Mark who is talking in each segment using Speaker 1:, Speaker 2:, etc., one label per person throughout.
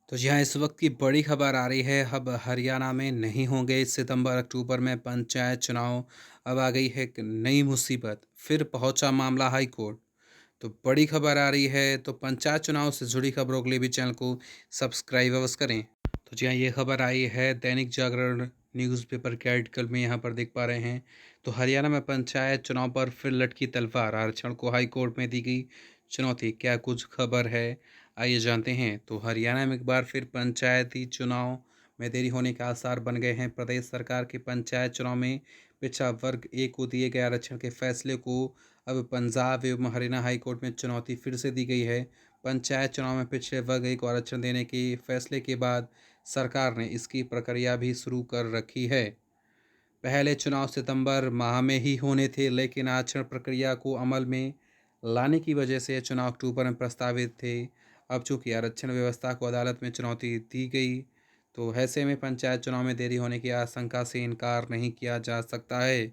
Speaker 1: तो जी हाँ, इस वक्त की बड़ी खबर आ रही है। अब हरियाणा में नहीं होंगे सितंबर अक्टूबर में पंचायत चुनाव। अब आ गई है एक नई मुसीबत, फिर पहुंचा मामला हाई कोर्ट। तो बड़ी खबर आ रही है, तो पंचायत चुनाव से जुड़ी खबरों के लिए भी चैनल को सब्सक्राइब अवश्य करें। तो जी हाँ, ये खबर आई है दैनिक जागरण न्यूज़पेपर के आर्टिकल में, यहाँ पर देख पा रहे हैं। तो हरियाणा में पंचायत चुनाव पर फिर लटकी तलवार, आरक्षण को हाई कोर्ट में दी गई चुनौती। क्या कुछ खबर है, आइए जानते हैं। तो हरियाणा में एक बार फिर पंचायती चुनाव में देरी होने के आसार बन गए हैं। प्रदेश सरकार के पंचायत चुनाव में पिछड़ा वर्ग ए को दिए गए आरक्षण के फैसले को अब पंजाब एवं हरियाणा हाई कोर्ट में चुनौती फिर से दी गई है। पंचायत चुनाव में पिछड़े वर्ग ए को आरक्षण देने के फैसले के बाद सरकार ने इसकी प्रक्रिया भी शुरू कर रखी है। पहले चुनाव सितंबर माह में ही होने थे, लेकिन आरक्षण प्रक्रिया को अमल में लाने की वजह से चुनाव अक्टूबर में प्रस्तावित थे। अब चूंकि आरक्षण व्यवस्था को अदालत में चुनौती दी गई, तो ऐसे में पंचायत चुनाव में देरी होने की आशंका से इनकार नहीं किया जा सकता है।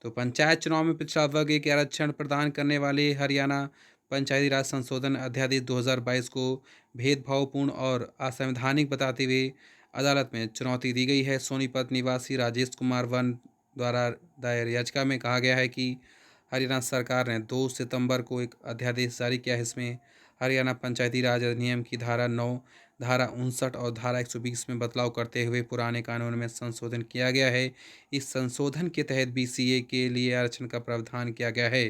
Speaker 1: तो पंचायत चुनाव में पिछड़ा वर्ग एक आरक्षण प्रदान करने वाले हरियाणा पंचायती राज संशोधन अध्यादेश 2022 को भेदभावपूर्ण और असंवैधानिक बताते हुए अदालत में चुनौती दी गई है। सोनीपत निवासी राजेश कुमार वन द्वारा दायर याचिका में कहा गया है कि हरियाणा सरकार ने 2 सितंबर को एक अध्यादेश जारी किया है। इसमें हरियाणा पंचायती राज अधिनियम की धारा 9, धारा 59 और धारा 120 में बदलाव करते हुए पुराने कानून में संशोधन किया गया है। इस संशोधन के तहत बीसीए के लिए आरक्षण का प्रावधान किया गया है।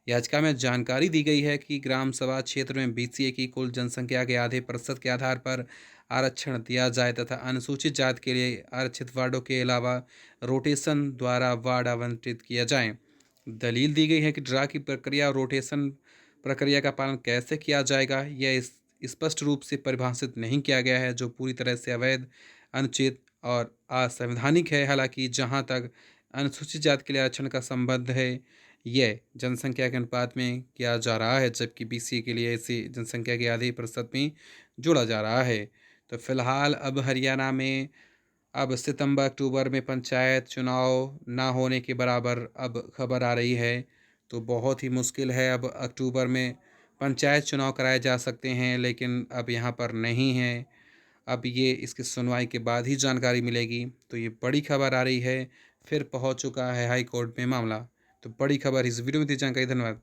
Speaker 1: याचिका में जानकारी दी गई है कि ग्राम सभा क्षेत्र में बीसीए की कुल जनसंख्या के आधे प्रतिशत के आधार पर आरक्षण दिया जाए तथा अनुसूचित जाति के लिए आरक्षित वार्डों के अलावा रोटेशन द्वारा वार्ड आवंटित किया जाए। दलील दी गई है कि ड्रा की प्रक्रिया और रोटेशन प्रक्रिया का पालन कैसे किया जाएगा, यह स्पष्ट रूप से परिभाषित नहीं किया गया है, जो पूरी तरह से अवैध, अनुचित और असंवैधानिक है। हालांकि जहां तक अनुसूचित जाति के लिए आरक्षण का संबंध है, यह जनसंख्या के अनुपात में किया जा रहा है, जबकि बीसीए के लिए इसे जनसंख्या के आधे प्रतिशत में जोड़ा जा रहा है। तो फिलहाल अब हरियाणा में अब सितंबर अक्टूबर में पंचायत चुनाव ना होने के बराबर अब खबर आ रही है। तो बहुत ही मुश्किल है, अब अक्टूबर में पंचायत चुनाव कराए जा सकते हैं, लेकिन अब यहाँ पर नहीं है। अब ये इसकी सुनवाई के बाद ही जानकारी मिलेगी। तो ये बड़ी खबर आ रही है, फिर पहुँच चुका है हाई कोर्ट में मामला। तो बड़ी खबर, इस वीडियो में दी जानकारी। धन्यवाद।